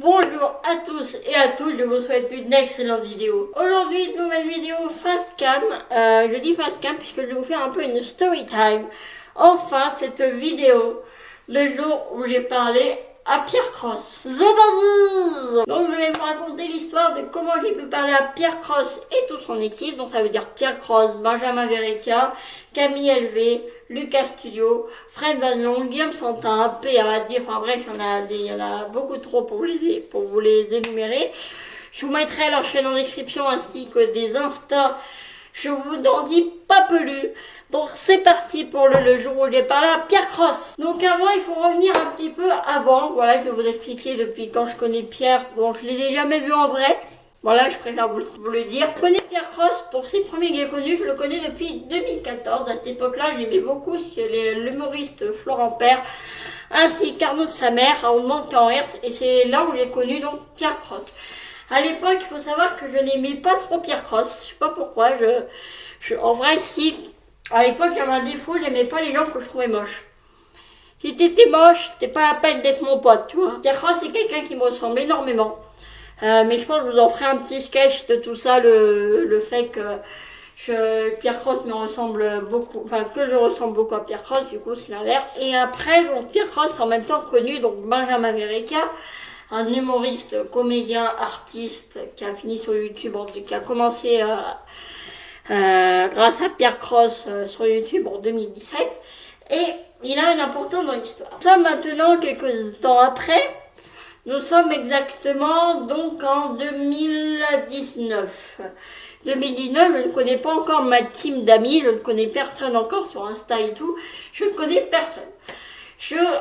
Bonjour à tous et à toutes, je vous souhaite une excellente vidéo. Aujourd'hui, nouvelle vidéo face cam. Je dis face cam puisque je vais vous faire un peu une story time. Enfin, cette vidéo, le jour où j'ai parlé à Pierre Cross. Donc je vais vous raconter l'histoire de comment j'ai pu parler à Pierre Cross et toute son équipe. Donc ça veut dire Pierre Cross, Benjamin Verrecka, Camille Elvé, Lucas Studio, Fred Van Long, Guillaume Santin, PA, enfin bref, il y en a beaucoup trop pour vous les énumérer. Je vous mettrai leur chaîne en description ainsi que des Insta. Je vous en dis pas plus. Donc c'est parti pour le jour où j'ai parlé à Pierre Cross. Donc avant, il faut revenir un petit peu avant. Voilà, je vais vous expliquer depuis quand je connais Pierre. Bon, je l'ai jamais vu en vrai. Voilà, je préfère vous le dire. Je connais Pierre Cross, donc c'est le premier que j'ai connu. Je le connais depuis 2014. À cette époque-là, j'aimais beaucoup l'humoriste Florent Père, ainsi qu'Arnaud de sa mère, on demande qu'en Herse. Et c'est là où j'ai connu donc Pierre Cross. À l'époque, il faut savoir que je n'aimais pas trop Pierre Cross. Je sais pas pourquoi. En vrai, si. À l'époque, j'avais un défaut, j'aimais pas les gens que je trouvais moches. Si t'étais moche, c'était pas la peine d'être mon pote, tu vois. Pierre Cross, c'est quelqu'un qui me ressemble énormément. Mais je pense que je vous en ferai un petit sketch de tout ça, le fait que Pierre Cross me ressemble beaucoup, enfin que je ressemble beaucoup à Pierre Cross, du coup c'est l'inverse. Et après, donc Pierre Cross en même temps connu, donc Benjamin Verrecka, un humoriste, comédien, artiste qui a fini sur YouTube, qui a commencé grâce à Pierre Cross sur YouTube en 2017. Et il a une importance dans l'histoire. Nous sommes maintenant quelques temps après. Nous sommes exactement donc en 2019. 2019, je ne connais pas encore ma team d'amis, je ne connais personne encore sur Insta et tout. Je ne connais personne.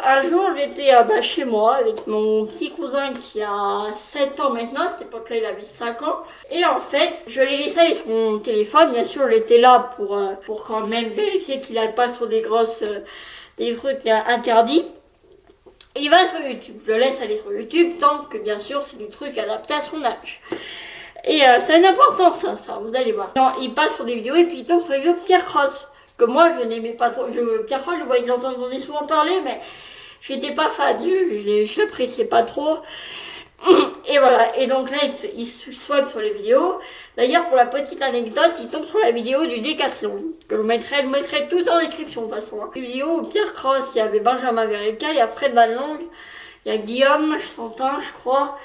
Un jour, j'étais chez moi avec mon petit cousin qui a 7 ans maintenant. À cette époque-là, il avait 5 ans. Et en fait, je l'ai laissé aller sur mon téléphone. Bien sûr, j'étais là pour quand même vérifier qu'il n'allait pas sur des trucs interdits. Il va sur YouTube. Je le laisse aller sur YouTube tant que, bien sûr, c'est des trucs adaptés à son âge. Et ça a une importance, ça, vous allez voir. Non, il passe sur des vidéos et puis il tombe sur les vidéos de Pierre Cross. Que moi, je n'aimais pas trop. Pierre Cross, j'en ai souvent parlé, mais je n'étais pas fan. Je n'appréciais pas trop. Et voilà. Et donc là, il swipe sur les vidéos. D'ailleurs, pour la petite anecdote, il tombe sur la vidéo du Décathlon. Que je mettrai tout dans la description, de toute façon. Une vidéo où Pierre Cross, il y avait Benjamin Verrecka, il y a Fred Van Long, il y a Guillaume Santin, je crois.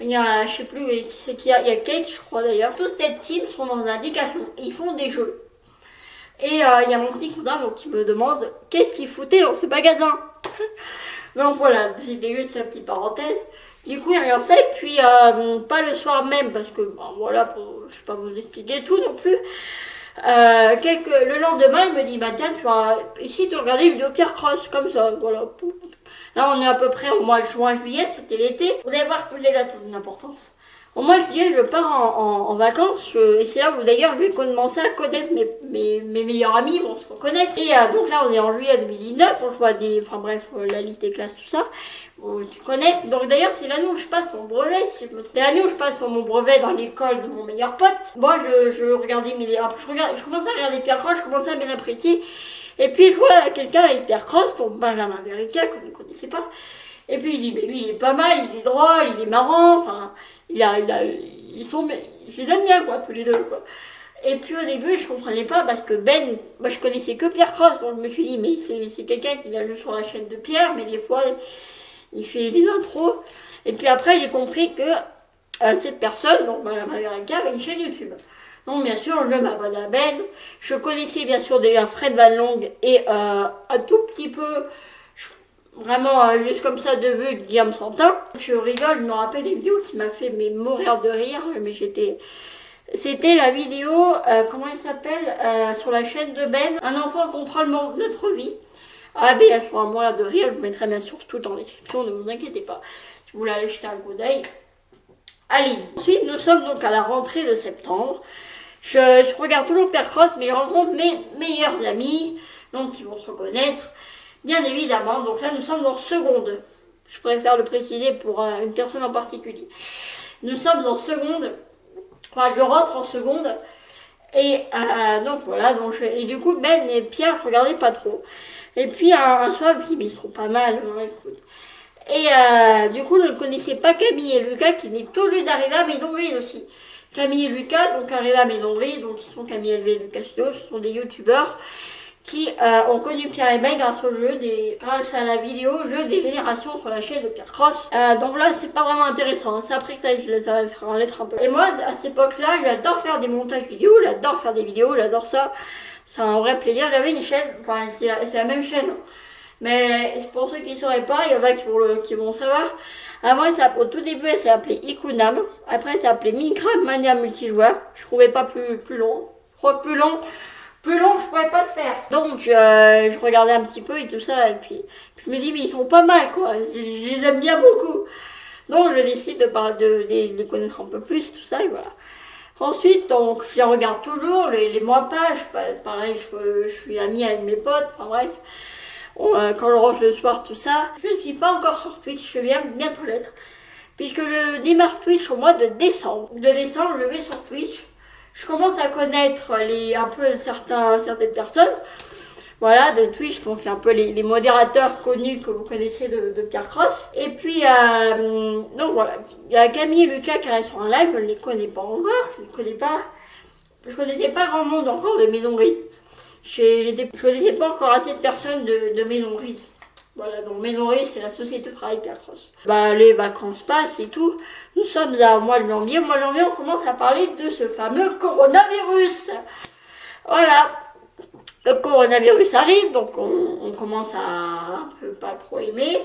Il y a, je sais plus qui c'est qu'il y a, il y a Kate, je crois d'ailleurs. Toute cette team sont dans un Décathlon. Ils font des jeux. Et il y a mon petit cousin qui me demande qu'est-ce qu'il foutait dans ce magasin. Donc voilà, c'était juste une petite parenthèse. Du coup, il rien fait, puis pas le soir même, parce que voilà, je vais pas vous expliquer tout non plus. Le lendemain, il me dit, bah tiens, tu vas ici, tu regarder une vidéo Pierre Cross, comme ça, voilà. Là, on est à peu près au mois de juin-juillet, c'était l'été. Vous allez voir toutes les dates ont une importance. Au mois de juillet, je pars en vacances, et c'est là où d'ailleurs je vais commencer à connaître mes meilleurs amis, on se reconnaître. Et donc là, on est en juillet 2019, on voit enfin bref, la liste des classes, tout ça. Bon, tu connais. Donc d'ailleurs, c'est l'année où je passe mon brevet. C'est l'année où je passe mon brevet dans l'école de mon meilleur pote. Moi, je regardais je commençais à regarder Pierre Cross, je commençais à bien apprécier. Et puis je vois quelqu'un avec Pierre Cross, donc Benjamin Verrecka, que vous ne connaissez pas. Et puis il dit, mais lui, il est pas mal, il est drôle, il est marrant, enfin... je les aime bien, quoi, tous les deux, quoi. Et puis au début, je comprenais pas parce que moi je connaissais que Pierre Cross, donc je me suis dit, mais c'est quelqu'un qui vient juste sur la chaîne de Pierre, mais des fois, il fait des intros. Et puis après, j'ai compris que cette personne, donc Benjamin Verrecka, avait une chaîne YouTube. Donc bien sûr, je m'abonne à Ben. Je connaissais bien sûr déjà Fred Van Long et un tout petit peu... Vraiment, juste comme ça de vue, Guillaume Santin. Je rigole, je me rappelle une vidéo qui m'a fait mourir de rire, mais c'était la vidéo, comment elle s'appelle, sur la chaîne de Ben, un enfant contrôle notre vie. Ah ben, elle sera mourir de rire, je vous mettrai bien sûr tout en description, ne vous inquiétez pas. Si vous voulez aller jeter un coup d'œil, allez-y. Ensuite, nous sommes donc à la rentrée de septembre. Je regarde toujours Pierre Cross, mais je rencontre mes meilleurs amis, donc ils vont se reconnaître. Bien évidemment, donc là nous sommes en seconde. Je préfère le préciser pour une personne en particulier. Nous sommes en seconde. Enfin, je rentre en seconde. Et donc voilà. Et du coup, Ben et Pierre, je regardais pas trop. Et puis un soir, je me dis, mais ils sont pas mal. Hein, écoute. Et du coup, je ne connaissais pas Camille et Lucas qui venaient tout juste d'arriver à Maisonnerie aussi. Camille et Lucas, donc arrivés à Maisonnerie, donc ils sont Camille et Lucas Studio, ce sont des youtubeurs qui ont connu Pierre et Ben grâce au jeu, grâce à la vidéo Jeu des générations sur la chaîne de Pierre Cross. Donc là, c'est pas vraiment intéressant. C'est après que ça va faire en lettre un peu. Et moi, à cette époque-là, j'adore faire des montages vidéo, j'adore faire des vidéos, j'adore ça. C'est un vrai plaisir. J'avais une chaîne, enfin, c'est la même chaîne. Mais pour ceux qui ne sauraient pas, il y en a qui vont savoir. Avant, au tout début, elle s'est appelée Ikunam. Après, elle s'est appelée Minecraft Mania Multijoueur. Je trouvais pas plus long. Je crois que plus long, je pouvais pas le faire. Donc, je regardais un petit peu et tout ça. Et puis je me dis, mais ils sont pas mal, quoi. Je les aime bien beaucoup. Donc, je décide de les connaître un peu plus, tout ça, et voilà. Ensuite, donc, je les regarde toujours, les mois passent. Pareil, je suis amie avec mes potes, enfin bref. Quand je rentre le soir, tout ça. Je ne suis pas encore sur Twitch, je viens bientôt l'être. Puisque je démarre Twitch au mois de décembre. De décembre, je vais sur Twitch. Je commence à connaître un peu certaines personnes. Voilà, de Twitch, donc un peu les modérateurs connus que vous connaissez de Pierre Cross. Et puis, donc voilà, il y a Camille et Lucas qui restent sur un live, je ne les connais pas encore, je connaissais pas grand monde encore de Maisonnerie. Je ne connaissais pas encore assez de personnes de Maisonnerie. Voilà, donc Maisonnerie, c'est la société de travail Pierre Cross. Les vacances passent et tout. Nous sommes à mois de janvier. Au mois de janvier, on commence à parler de ce fameux coronavirus. Voilà. Le coronavirus arrive, donc on commence à un peu pas trop aimer.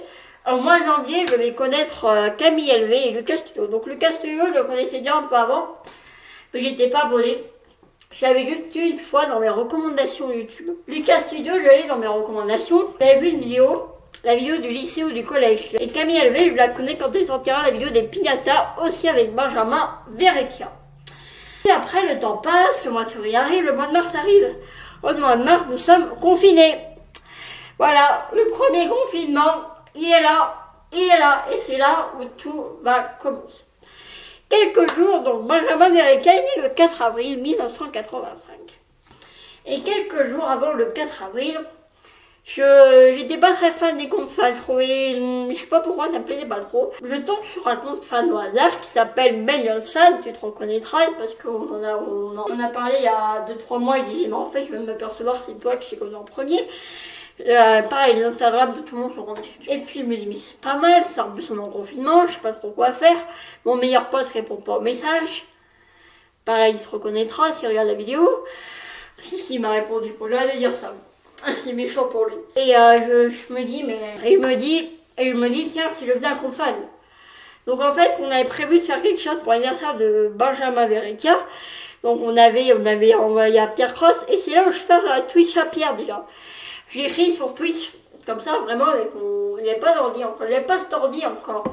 Au mois de janvier, je vais connaître Camille LV et Lucas Studio. Donc Lucas Studio, je le connaissais déjà un peu avant, mais je n'étais pas abonné. Je l'avais juste une fois dans mes recommandations YouTube. Lucas Studio, je l'ai dans mes recommandations. J'avais vu une vidéo, la vidéo du lycée ou du collège. Et Camille LV, je la connais quand elle sortira la vidéo des Pignata, aussi avec Benjamin Verrecchia. Et après, le temps passe, le mois de février arrive, le mois de mars arrive. Au mois de mars, nous sommes confinés. Voilà, le premier confinement, il est là, et c'est là où tout va commencer. Quelques jours, donc Benjamin Verrecchia est né le 4 avril 1985. Et quelques jours avant le 4 avril, j'étais pas très fan des comptes fans. Je sais pas pourquoi ça me plaisait pas trop. Je tombe sur un compte fan au hasard qui s'appelle Ben Fan, tu te reconnaîtras parce qu'on on a parlé il y a 2-3 mois. Il disait mais en fait je vais m'apercevoir c'est toi que j'ai connu en premier. Pareil, les Instagram de tout le monde sont rendus. Et puis je me dis mais c'est pas mal, c'est un peu son confinement, je sais pas trop quoi faire. Mon meilleur pote répond pas au message. Pareil, il se reconnaîtra s'il regarde la vidéo. Si, il m'a répondu, pour lui de dire ça. C'est méchant pour lui. Et je me dis, mais. Et je me dis, tiens, si je faisais un compte fan. Donc en fait, on avait prévu de faire quelque chose pour l'anniversaire de Benjamin Verrecchia. Donc on avait envoyé à Pierre Cross. Et c'est là où je parle à Twitch à Pierre déjà. J'ai écrit sur Twitch, comme ça, vraiment, avec mon. Il n'avait pas d'ordi encore. J'avais pas cet ordi encore.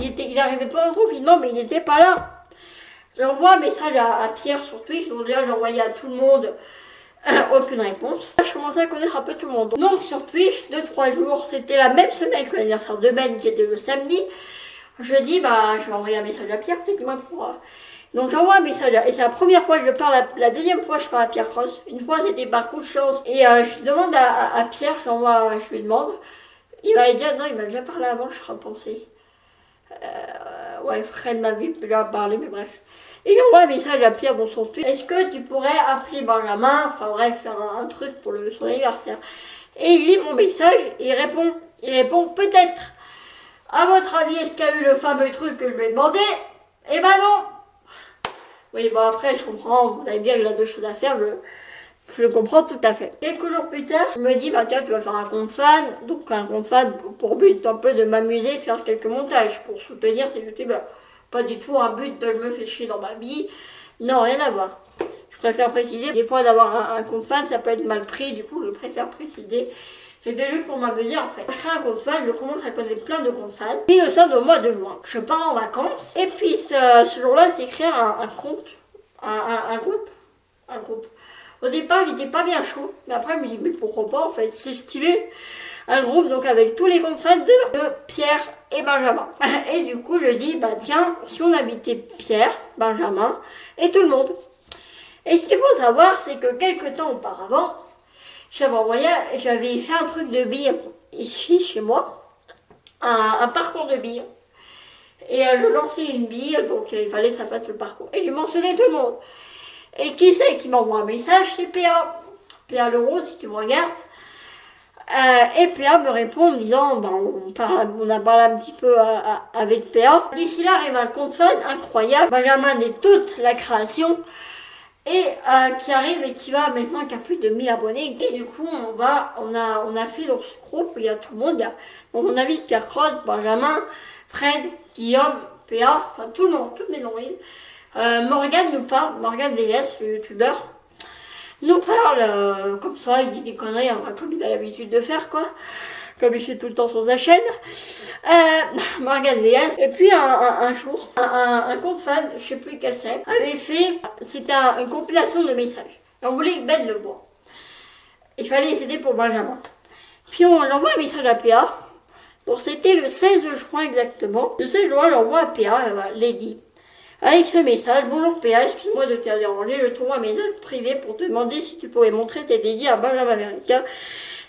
Il arrivait pas en confinement, mais il n'était pas là. J'envoie un message à Pierre sur Twitch. Donc déjà, j'ai envoyé à tout le monde. Aucune réponse. Je commençais à connaître un peu tout le monde. Donc sur Twitch, 2-3 jours, c'était la même semaine que l'anniversaire de Ben qui était le samedi. Je dis, je vais envoyer un message à Pierre, peut-être moi pour. Donc j'envoie un message, et c'est la première fois que je parle, la deuxième fois je parle à Pierre Cross. Une fois c'était par coup de chance. Et je demande à Pierre, je lui demande. Il m'a dit, non, il m'a déjà parlé avant, je repensais. Ouais, Fred m'avait déjà parlé, mais bref. Et j'envoie un message à Pierre dans son tweet. Est-ce que tu pourrais appeler Benjamin, enfin bref, faire un truc pour son anniversaire. Et il lit mon message et il répond peut-être. À votre avis, est-ce qu'il y a eu le fameux truc que je lui ai demandé? Eh ben non. Oui, bon après je comprends, vous allez dire qu'il a deux choses à faire, je le comprends tout à fait. Quelques jours plus tard, je me dis, tiens, tu vas faire un compte fan. Donc un compte fan pour but un peu de m'amuser, faire quelques montages pour soutenir ces youtubeurs. Pas du tout un but de me faire chier dans ma vie. Non, rien à voir. Je préfère préciser. Des fois, d'avoir un compte fan, ça peut être mal pris. Du coup, je préfère préciser. C'était juste pour m'amuser en fait. Je crée un compte fan, je commence à connaître plein de comptes fans. Puis nous sommes au mois de juin. Je pars en vacances. Et puis ce jour-là, c'est créer un compte. Un groupe. Au départ, j'étais pas bien chaud. Mais après, je me dis, mais pourquoi pas en fait, c'est stylé. Un groupe donc avec tous les comptes fans de Pierre et Benjamin. Et du coup, je dis, tiens, si on habitait Pierre, Benjamin et tout le monde. Et ce qu'il faut savoir, c'est que quelques temps auparavant, j'avais fait un truc de billes ici, chez moi. un parcours de billes. Et je lançais une bille, donc il fallait que ça fasse le parcours. Et j'ai mentionné tout le monde. Et qui c'est qui m'envoie un message? C'est PA. PA Leroux, si tu me regardes. Et PA me répond en me disant, on a parlé un petit peu avec PA. D'ici là arrive un compte fan incroyable. Benjamin et toute la création. Et qui arrive et qui va maintenant qui a plus de 1000 abonnés. Et du coup, on a fait dans ce groupe, il y a tout le monde. Donc on invite Pierre Cross, Benjamin, Fred, Guillaume, PA, enfin tout le monde, toutes mes nourrices. Morgane nous parle, Morgane VS, le youtubeur, nous parle comme ça, il dit des conneries, hein, comme il a l'habitude de faire, quoi. Comme il fait tout le temps sur sa chaîne. Morgane VS. Et puis un jour, un compte fan, je sais plus quel c'est, avait fait, c'était une compilation de messages. Et on voulait que Ben le voit. Il fallait les aider pour Benjamin. Puis on envoie un message à PA. Donc c'était le 16 juin exactement. Le 16 juin, j'envoie à PA, Lady. Avec ce message, bonjour PA, excuse-moi de te déranger, je t'envoie un message privé pour te demander si tu pouvais montrer tes dédits à Benjamin Américain.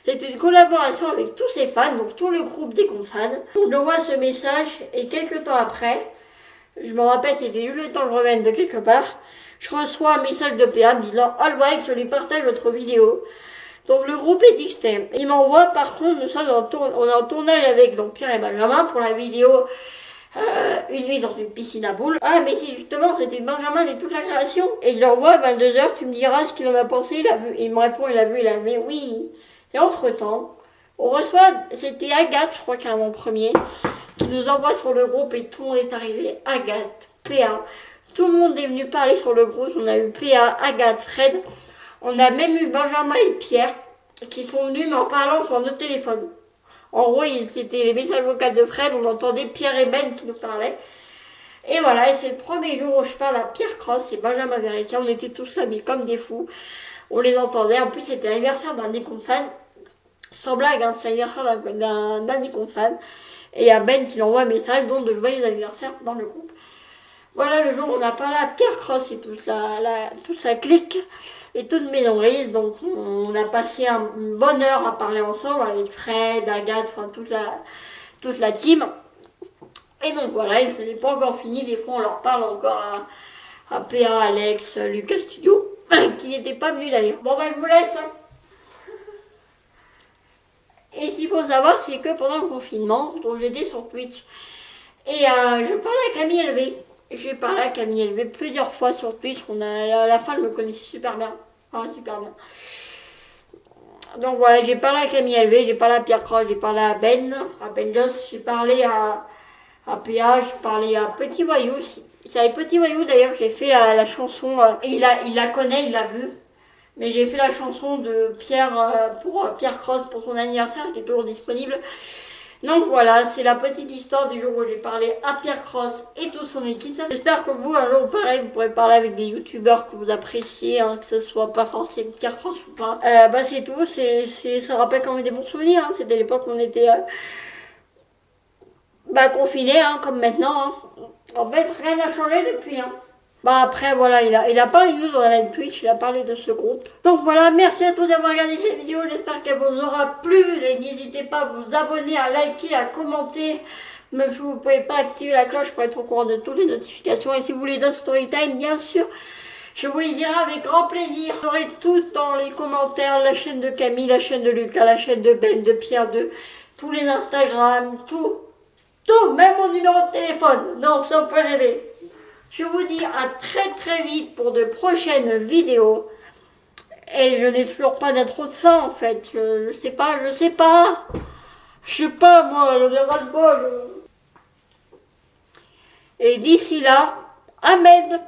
C'est une collaboration avec tous ses fans, donc tout le groupe des comptes fans. Donc j'envoie ce message et quelques temps après, je me rappelle, c'était juste le temps que je revienne de quelque part, je reçois un message de PA me disant « All right, je lui partage votre vidéo ». Donc le groupe est externe. Il m'envoie, par contre, on est en tournage avec donc, Pierre et Benjamin pour la vidéo Une nuit dans une piscine à boules. Ah mais c'est justement, c'était Benjamin et toute la création. Et je l'envoie à 22h, tu me diras ce qu'il en a pensé, il a vu. Il me répond, il a vu, oui. Et entre-temps, on reçoit, c'était Agathe, je crois qu'il y a mon premier, qui nous envoie sur le groupe et tout le monde est arrivé. Agathe, PA, tout le monde est venu parler sur le groupe, on a eu PA, Agathe, Fred. On a même eu Benjamin et Pierre qui sont venus m'en parlant sur notre téléphone. En gros, c'était les messages vocaux de Fred, on entendait Pierre et Ben qui nous parlaient. Et voilà, et c'est le premier jour où je parle à Pierre Cross et Benjamin Américain. On était tous là, mais comme des fous. On les entendait. En plus, c'était l'anniversaire d'un des comptes fans. Sans blague, hein, c'est l'anniversaire d'un des comptes fans. Et il y a Ben qui l'envoie un message, donc de joyeux anniversaire dans le groupe. Voilà le jour où on a parlé à Pierre Cross et toute sa clique. Et toutes mes nourrices, donc on a passé une bonne heure à parler ensemble avec Fred, Agathe, enfin toute la team. Et donc voilà, ce n'est pas encore fini, des fois on leur parle encore à PA, Alex, Lucas Studio, qui n'était pas venu d'ailleurs. Bon ben je vous laisse. Hein. Et ce qu'il faut savoir, c'est que pendant le confinement, donc j'étais sur Twitch, et je parlais à Camille LV. J'ai parlé à Camille LV plusieurs fois sur Twitch. À la fin, elle me connaissait super bien. Ah, super bien. Donc voilà, j'ai parlé à Camille LV, j'ai parlé à Pierre Cross, j'ai parlé à Ben Joss, j'ai parlé à PA, j'ai parlé à Petit Voyou aussi. C'est avec Petit Voyou d'ailleurs que j'ai fait la chanson. Il la connaît, il l'a vue. Mais j'ai fait la chanson de Pierre pour Pierre Cross pour son anniversaire qui est toujours disponible. Donc voilà, c'est la petite histoire du jour où j'ai parlé à Pierre Cross et toute son équipe. J'espère que vous, un jour pareil, vous pourrez parler avec des youtubeurs que vous appréciez, hein, que ce soit pas forcément Pierre Cross ou pas. C'est tout, ça rappelle quand même des bons souvenirs. Hein. C'était l'époque où on était confinés, hein, comme maintenant. Hein. En fait, rien n'a changé depuis. Hein. Après, voilà, il a parlé de nous dans la live Twitch, il a parlé de ce groupe. Donc voilà, merci à tous d'avoir regardé cette vidéo, j'espère qu'elle vous aura plu. Et n'hésitez pas à vous abonner, à liker, à commenter. Même si vous ne pouvez pas activer la cloche pour être au courant de toutes les notifications. Et si vous voulez d'autres story time, bien sûr, je vous les dirai avec grand plaisir. Vous aurez tout dans les commentaires, la chaîne de Camille, la chaîne de Lucas, la chaîne de Ben, de Pierre, de tous les Instagram, tout, même mon numéro de téléphone. Non, ça on peut rêver. Je vous dis à très vite pour de prochaines vidéos. Et je n'ai toujours pas d'intro de fin en fait. Je sais pas. Je sais pas moi, j'en ai ras le bol. Et d'ici là, Ahmed.